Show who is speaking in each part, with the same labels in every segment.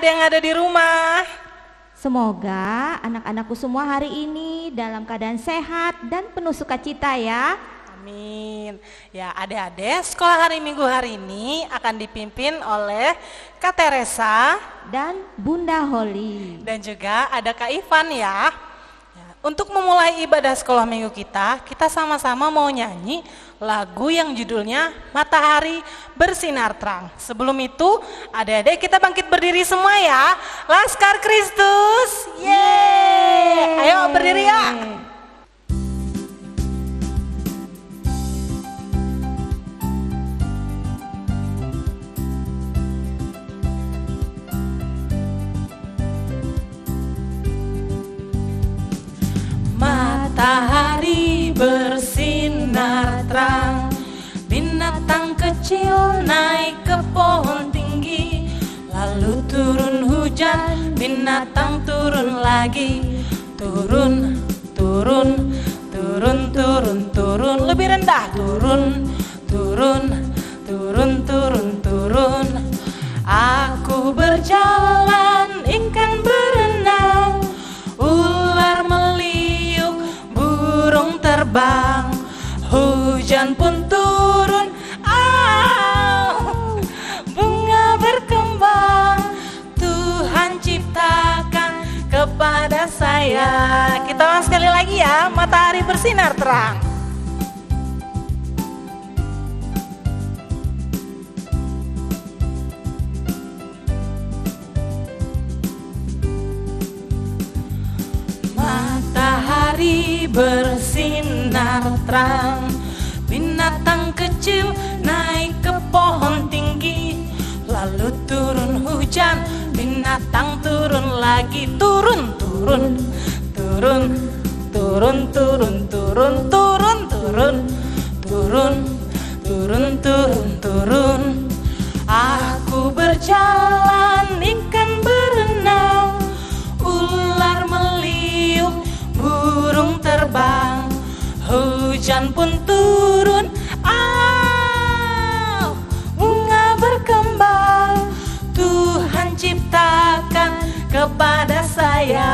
Speaker 1: adik-adik yang ada di rumah?
Speaker 2: Semoga anak-anakku semua hari ini dalam keadaan sehat dan penuh sukacita ya.
Speaker 1: Amin. Ya, adik-adik, sekolah hari Minggu hari ini akan dipimpin oleh Kak Teresa
Speaker 2: Dan Bunda Holly.
Speaker 1: dan juga ada Kak Ivan ya. Untuk memulai ibadah sekolah minggu kita sama-sama mau nyanyi lagu yang judulnya Matahari Bersinar Terang. Sebelum itu, adik-adik kita bangkit berdiri semua ya. Laskar Kristus, yeay! Ayo berdiri ya. Matahari bersinar terang, binatang kecil naik ke pohon tinggi, lalu turun hujan, binatang turun lagi, turun, turun, turun, turun, turun, lebih rendah, turun, turun, turun, turun, turun. Aku berjalan, ikan berenang, ular meliuk, burung terbang, hujan pun turun, bunga berkembang, Tuhan ciptakan kepada saya. Kita ulang sekali lagi ya, matahari bersinar terang. Matahari bersinar terang, binatang kecil naik ke pohon tinggi, lalu turun hujan, binatang turun lagi, turun, turun, turun, turun, turun, turun, turun, turun, turun, turun, turun, turun. Aku berjalan, ikan berenang, ular meliuk, burung terbang, hujan pun turun, bunga berkembang, Tuhan ciptakan kepada saya.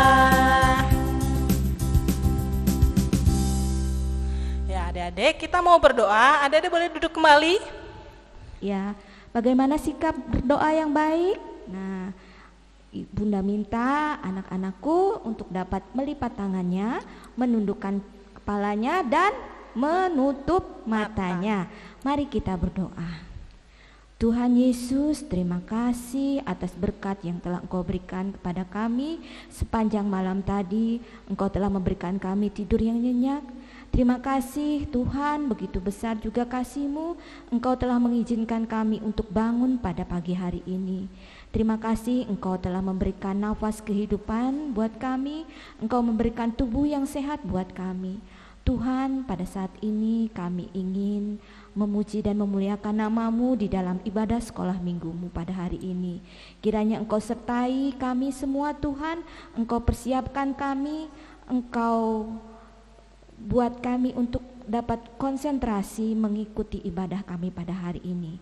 Speaker 1: Ya adik-adik, kita mau berdoa. Adik-adik boleh duduk kembali?
Speaker 2: Ya, bagaimana sikap berdoa yang baik? Nah, Bunda minta anak-anakku untuk dapat melipat tangannya, menundukkan kepalanya dan menutup matanya. Mari kita berdoa. Tuhan Yesus, terima kasih atas berkat yang telah Engkau berikan kepada kami sepanjang malam tadi. Engkau telah memberikan kami tidur yang nyenyak. Terima kasih Tuhan, begitu besar juga kasih-Mu. Engkau telah mengizinkan kami untuk bangun pada pagi hari ini. Terima kasih Engkau telah memberikan nafas kehidupan buat kami. Engkau memberikan tubuh yang sehat buat kami. Tuhan, pada saat ini kami ingin memuji dan memuliakan nama-Mu di dalam ibadah sekolah minggu-Mu pada hari ini. Kiranya Engkau sertai kami semua Tuhan. Engkau persiapkan kami, Engkau buat kami untuk dapat konsentrasi mengikuti ibadah kami pada hari ini.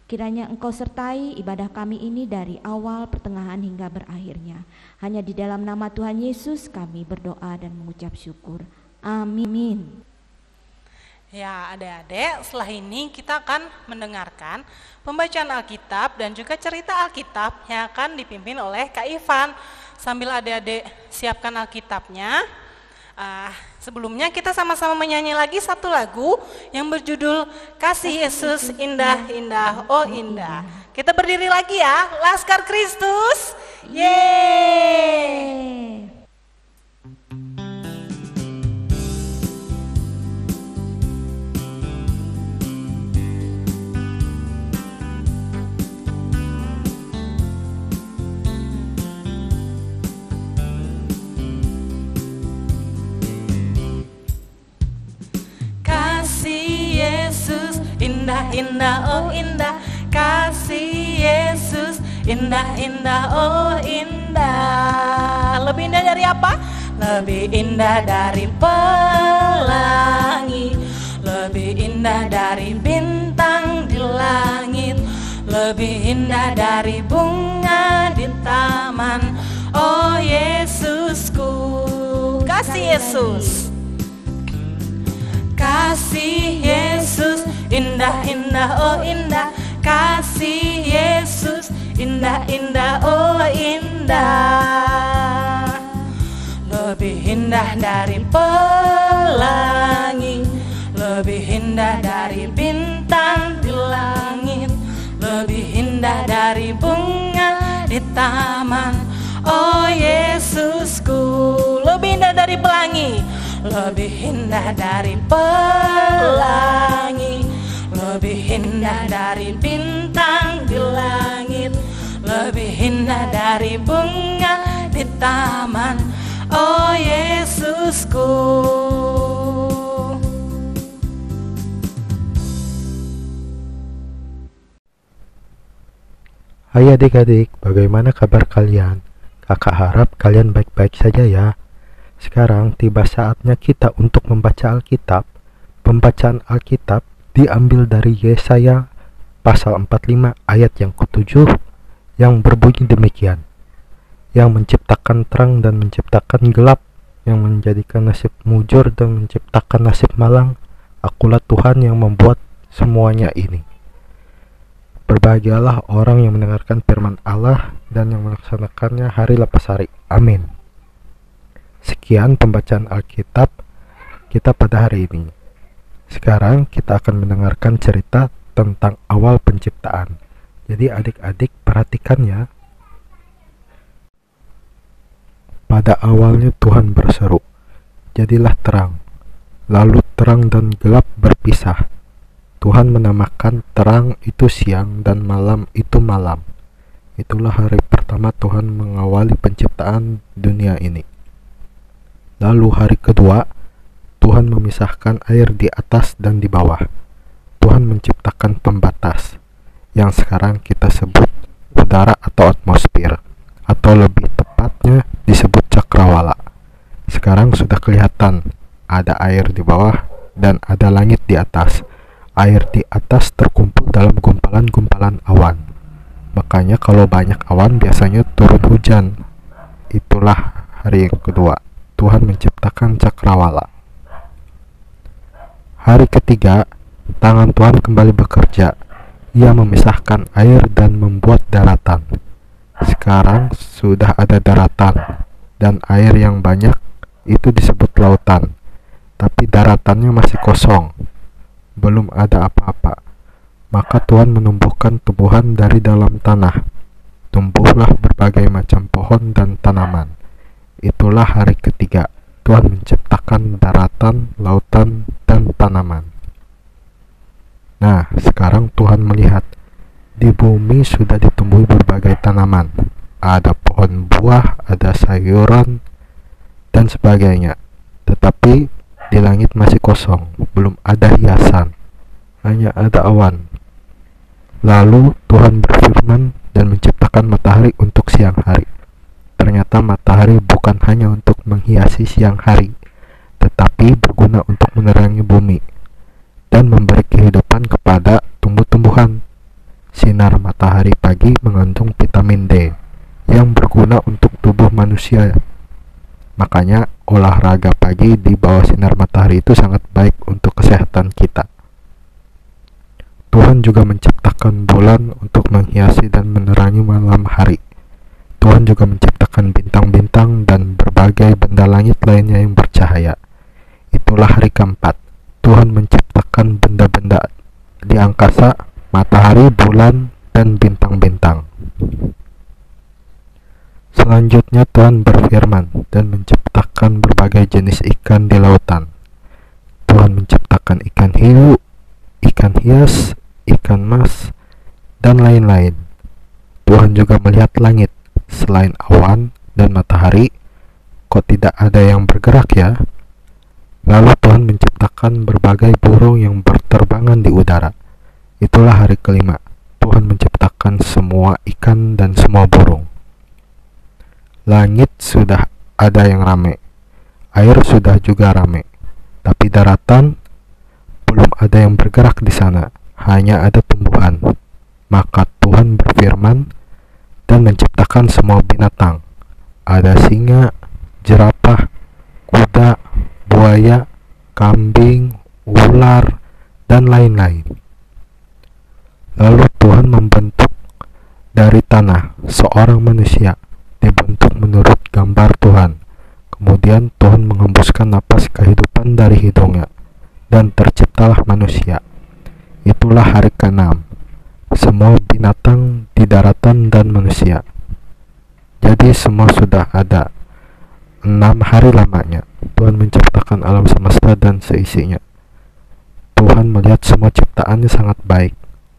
Speaker 2: Kiranya Engkau sertai ibadah kami ini dari awal, pertengahan hingga berakhirnya. Hanya di dalam nama Tuhan Yesus kami berdoa dan mengucap syukur. Amin.
Speaker 1: Ya adik-adik, setelah ini kita akan mendengarkan pembacaan Alkitab dan juga cerita Alkitab yang akan dipimpin oleh Kak Ivan. Sambil adik-adik siapkan Alkitabnya, sebelumnya kita sama-sama menyanyi lagi satu lagu yang berjudul Kasih Yesus Indah Indah Oh Indah. Kita berdiri lagi ya, Laskar Kristus, yeay! Kasih Yesus indah indah oh indah, kasih Yesus indah indah oh indah. Lebih indah dari apa? Lebih indah dari pelangi, lebih indah dari bintang di langit, lebih indah dari bunga di taman. taman. Oh Yesusku, kasih Yesus, kasih Yesus, indah-indah, oh indah. Kasih Yesus, indah-indah, oh indah. Lebih indah dari pelangi, lebih indah dari bintang di langit, lebih indah dari bunga di taman. Oh Yesusku, lebih indah dari pelangi, lebih indah dari pelangi, lebih indah dari bintang di langit, lebih indah dari bunga di taman. Oh Yesusku.
Speaker 3: Hai adik-adik, bagaimana kabar kalian? Kakak harap kalian baik-baik saja ya. Sekarang tiba saatnya kita untuk membaca Alkitab. Pembacaan Alkitab diambil dari Yesaya pasal 45 ayat yang ke-7 yang berbunyi demikian. Yang menciptakan terang dan menciptakan gelap, yang menjadikan nasib mujur dan menciptakan nasib malang, akulah Tuhan yang membuat semuanya ini. Berbahagialah orang yang mendengarkan firman Allah dan yang melaksanakannya hari lepas hari. Amin. Sekian pembacaan Alkitab kita pada hari ini. Sekarang kita akan mendengarkan cerita tentang awal penciptaan. Jadi adik-adik perhatikan ya. Pada awalnya Tuhan berseru, jadilah terang. Lalu terang dan gelap berpisah. Tuhan menamakan terang itu siang dan malam itu malam. Itulah hari pertama Tuhan mengawali penciptaan dunia ini. Lalu hari kedua, Tuhan memisahkan air di atas dan di bawah. Tuhan menciptakan pembatas, yang sekarang kita sebut udara atau atmosfer, atau lebih tepatnya disebut cakrawala. Sekarang sudah kelihatan, ada air di bawah dan ada langit di atas. Air di atas terkumpul dalam gumpalan-gumpalan awan. Makanya kalau banyak awan biasanya turun hujan. Itulah hari yang kedua. Tuhan menciptakan cakrawala. Hari ketiga, tangan Tuhan kembali bekerja. Ia memisahkan air dan membuat daratan. Sekarang sudah ada daratan, dan air yang banyak itu disebut lautan. Tapi daratannya masih kosong. Belum ada apa-apa. Maka Tuhan menumbuhkan tumbuhan dari dalam tanah. Tumbuhlah berbagai macam pohon dan tanaman. Itulah hari ketiga. Tuhan menciptakan daratan, lautan, dan tanaman. Nah, sekarang Tuhan melihat di bumi sudah ditumbuhi berbagai tanaman. Ada pohon buah, ada sayuran, dan sebagainya. Tetapi di langit masih kosong, belum ada hiasan, hanya ada awan. Lalu Tuhan berfirman dan menciptakan matahari untuk siang hari. Ternyata matahari bukan hanya untuk menghiasi siang hari, tetapi berguna untuk menerangi bumi dan memberi kehidupan kepada tumbuh-tumbuhan. Sinar matahari pagi mengandung vitamin D yang berguna untuk tubuh manusia. Makanya olahraga pagi di bawah sinar matahari itu sangat baik untuk kesehatan kita. Tuhan juga menciptakan bulan untuk menghiasi dan menerangi malam hari. Tuhan juga menciptakan bintang-bintang dan berbagai benda langit lainnya yang bercahaya. Itulah hari keempat. Tuhan menciptakan benda-benda di angkasa, matahari, bulan, dan bintang-bintang. Selanjutnya Tuhan berfirman dan menciptakan berbagai jenis ikan di lautan. Tuhan menciptakan ikan hiu, ikan hias, ikan mas, dan lain-lain. Tuhan juga melihat langit. Selain awan dan matahari, kok tidak ada yang bergerak ya? Lalu Tuhan menciptakan berbagai burung yang berterbangan di udara. Itulah hari kelima. Tuhan menciptakan semua ikan dan semua burung. Langit sudah ada yang rame, air sudah juga rame, tapi daratan belum ada yang bergerak di sana, hanya ada tumbuhan. Maka Tuhan berfirman, dan menciptakan semua binatang. Ada singa, jerapah, kuda, buaya, kambing, ular, dan lain-lain. Lalu Tuhan membentuk dari tanah seorang manusia, dibentuk menurut gambar Tuhan. Kemudian Tuhan menghembuskan napas kehidupan dari hidungnya, dan terciptalah manusia. Itulah hari ke-6, semua binatang di daratan dan manusia. Jadi semua sudah ada. 6 hari lamanya Tuhan menciptakan alam semesta dan seisinya. Tuhan melihat semua ciptaannya sangat baik,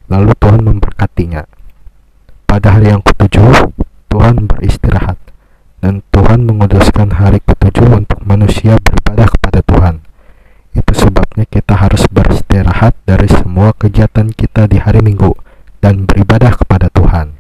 Speaker 3: lalu Tuhan memberkatinya. Pada hari yang ke-7 Tuhan beristirahat, dan Tuhan menguduskan hari ke-7 untuk manusia beribadah kepada Tuhan. Itu sebabnya kita harus beristirahat dari semua kegiatan kita di hari Minggu dan beribadah kepada Tuhan.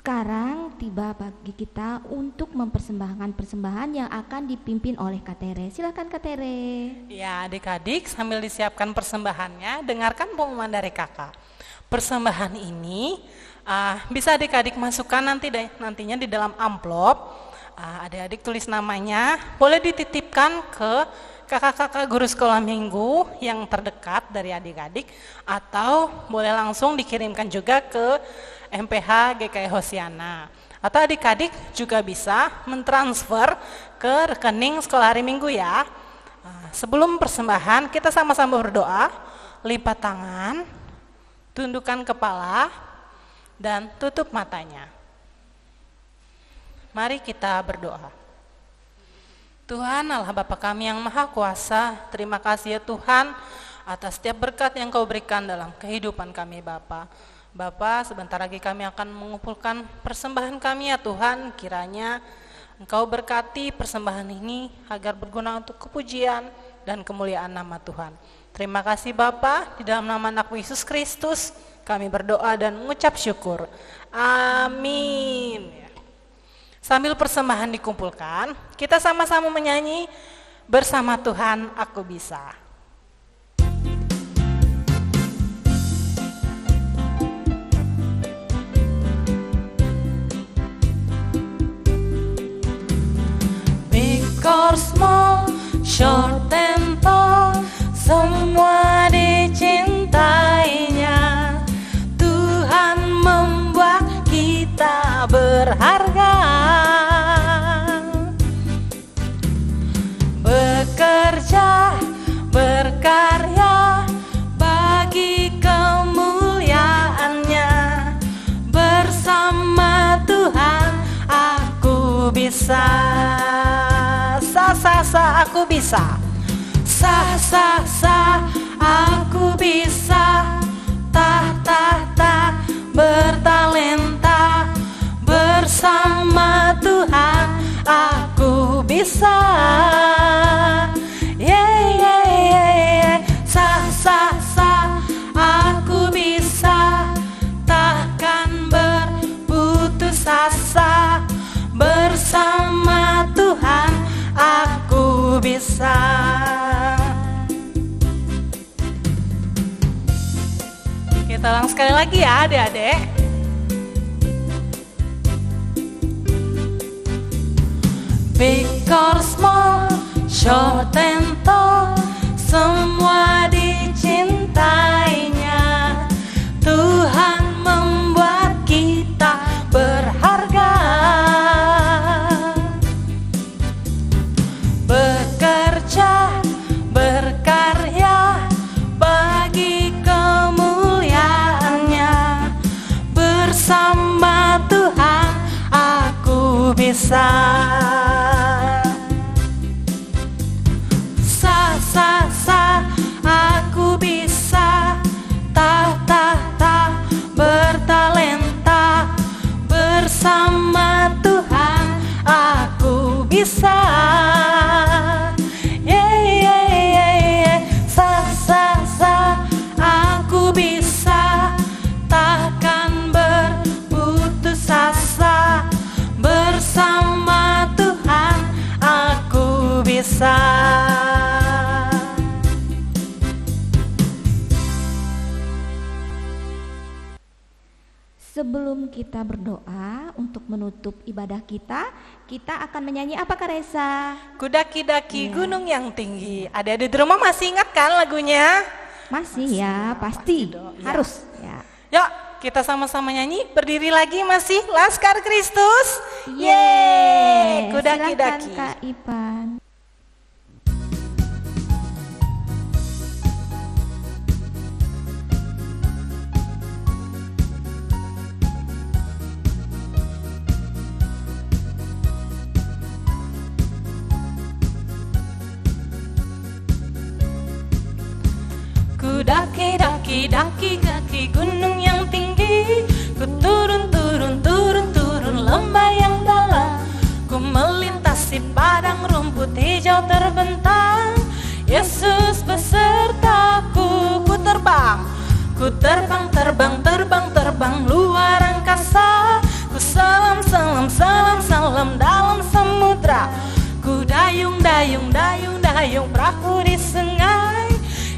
Speaker 2: Sekarang tiba bagi kita untuk mempersembahkan persembahan yang akan dipimpin oleh Kak Tere. Silakan Kak Tere.
Speaker 1: Ya, adik-adik sambil disiapkan persembahannya, dengarkan pengumuman dari kakak. Persembahan ini bisa adik-adik masukkan nantinya di dalam amplop. Adik-adik tulis namanya, boleh dititipkan ke kakak-kakak guru sekolah minggu yang terdekat dari adik-adik, atau boleh langsung dikirimkan juga ke MPH GKI Hosiana. Atau adik-adik juga bisa mentransfer ke rekening sekolah hari Minggu ya. Nah, sebelum persembahan kita sama-sama berdoa, lipat tangan, tundukkan kepala, dan tutup matanya. Mari kita berdoa. Tuhan Allah Bapa kami yang Maha Kuasa, terima kasih ya Tuhan atas setiap berkat yang Kau berikan dalam kehidupan kami Bapa. Bapa, sebentar lagi kami akan mengumpulkan persembahan kami ya Tuhan, kiranya Engkau berkati persembahan ini agar berguna untuk kepujian dan kemuliaan nama Tuhan. Terima kasih Bapa, di dalam nama anak Yesus Kristus kami berdoa dan mengucap syukur. Amin. Sambil persembahan dikumpulkan, kita sama-sama menyanyi bersama Tuhan aku bisa. Big or small, short and tall, semua dicintainya. Tuhan membuat kita berharga. Bekerja, berkarya bagi kemuliaannya. Bersama Tuhan aku bisa. Sa aku bisa. Sa aku bisa. Ta bertalenta. Bersama Tuhan aku bisa. Sa aku bisa. Takkan berputus asa. Bersama Tuhan aku bisa. Kita ulang sekali lagi ya adik-adik. Big or small, short and tall, semua dicintainya. Tuhan membuat kita berharga. Bekerja, berkarya bagi kemuliaannya. Bersama Tuhan aku bisa. Sa aku bisa. Ta bertalenta. Bersama Tuhan aku bisa. Sa aku bisa. Takkan berputus asa. Bersama Tuhan aku bisa.
Speaker 2: Sebelum kita berdoa untuk menutup ibadah kita akan menyanyi apa Kak Reza?
Speaker 1: Kudaki-daki gunung yang tinggi. Adik-adik di rumah masih ingat kan lagunya?
Speaker 2: Masih ya, pasti harus ya.
Speaker 1: Yuk, kita sama-sama nyanyi. Berdiri lagi masih Laskar Kristus.
Speaker 2: Yeay,
Speaker 1: Kudaki-daki.
Speaker 2: silakan Kak Ipan.
Speaker 1: Daki gunung yang tinggi. Ku turun lembah yang dalam. Ku melintasi padang rumput hijau terbentang. Yesus besertaku. Ku terbang luar angkasa. Ku salam dalam samudra. Ku dayung perahu di sungai.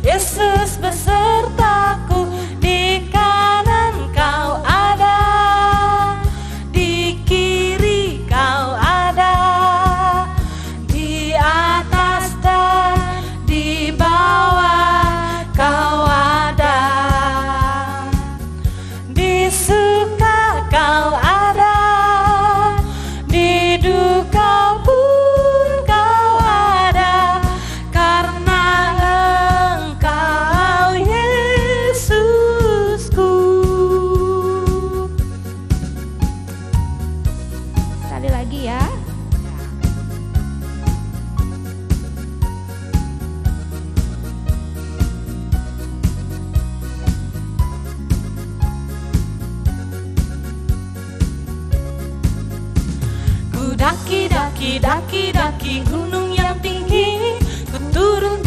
Speaker 1: Yesus besertaku, di kanan kau ada, di kiri kau ada, di atas dan di bawah kau ada, di suka kau ada, di duka pun kau ada, karena daki gunung yang tinggi, ku turun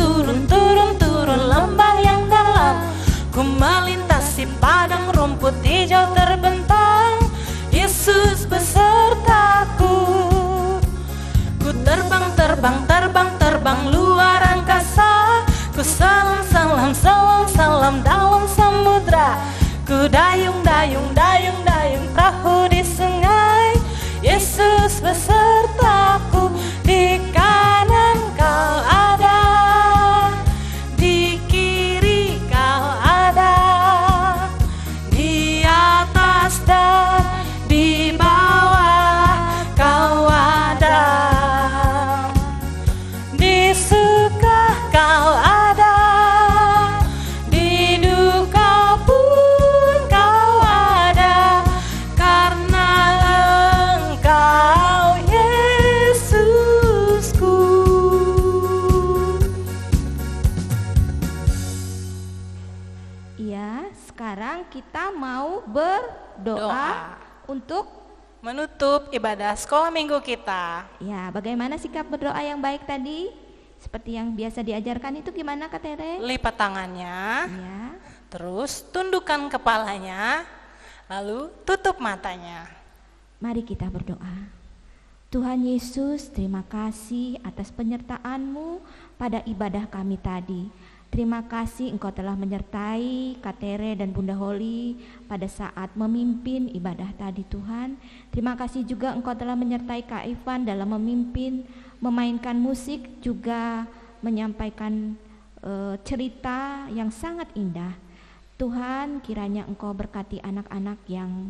Speaker 1: lembah yang dalam, ku melintasi padang rumput hijau terbentang. Yesus besertaku, ku terbang luar angkasa, ku salam dalam samudra, ku dayung perahu di sungai. Yesus besertaku, di kanan kau ada, di kiri kau ada, di atas dan di bawah kau ada, di suka kau ada, di duka pun kau ada, karena Engkau Yesusku.
Speaker 2: Iya, sekarang kita mau berdoa untuk
Speaker 1: Menutup ibadah sekolah minggu kita.
Speaker 2: ya, bagaimana sikap berdoa yang baik tadi? Seperti yang biasa diajarkan itu gimana Kak Tere?
Speaker 1: Lipat tangannya,
Speaker 2: Ya.
Speaker 1: terus tundukkan kepalanya, lalu tutup matanya.
Speaker 2: Mari kita berdoa. Tuhan Yesus, terima kasih atas penyertaan-Mu pada ibadah kami tadi. Terima kasih Engkau telah menyertai Kak Tere dan Bunda Holly pada saat memimpin ibadah tadi Tuhan. Terima kasih juga Engkau telah menyertai Kak Ivan dalam memimpin, memainkan musik, juga menyampaikan cerita yang sangat indah. Tuhan, kiranya Engkau berkati anak-anak yang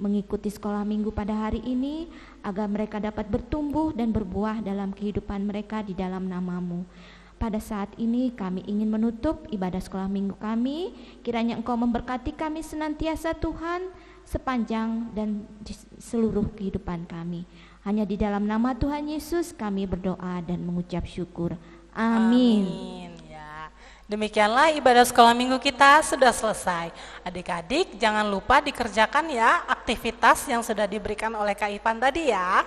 Speaker 2: mengikuti sekolah minggu pada hari ini, agar mereka dapat bertumbuh dan berbuah dalam kehidupan mereka di dalam nama-Mu. Pada saat ini kami ingin menutup ibadah sekolah minggu kami. Kiranya Engkau memberkati kami senantiasa Tuhan, sepanjang dan di seluruh kehidupan kami. Hanya di dalam nama Tuhan Yesus kami berdoa dan mengucap syukur. Amin.
Speaker 1: Ya. Demikianlah ibadah sekolah minggu kita sudah selesai. Adik-adik jangan lupa dikerjakan ya aktivitas yang sudah diberikan oleh Kak Ivan tadi ya.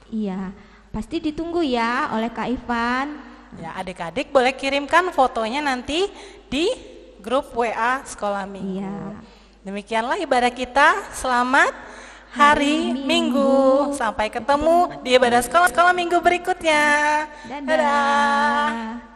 Speaker 2: Iya, pasti ditunggu ya oleh Kak Ivan.
Speaker 1: Ya, adik-adik boleh kirimkan fotonya nanti di grup WA sekolah minggu.
Speaker 2: Iya.
Speaker 1: Demikianlah ibadah kita. Selamat hari Minggu. Sampai ketemu di ibadah sekolah minggu berikutnya.
Speaker 2: Dadah.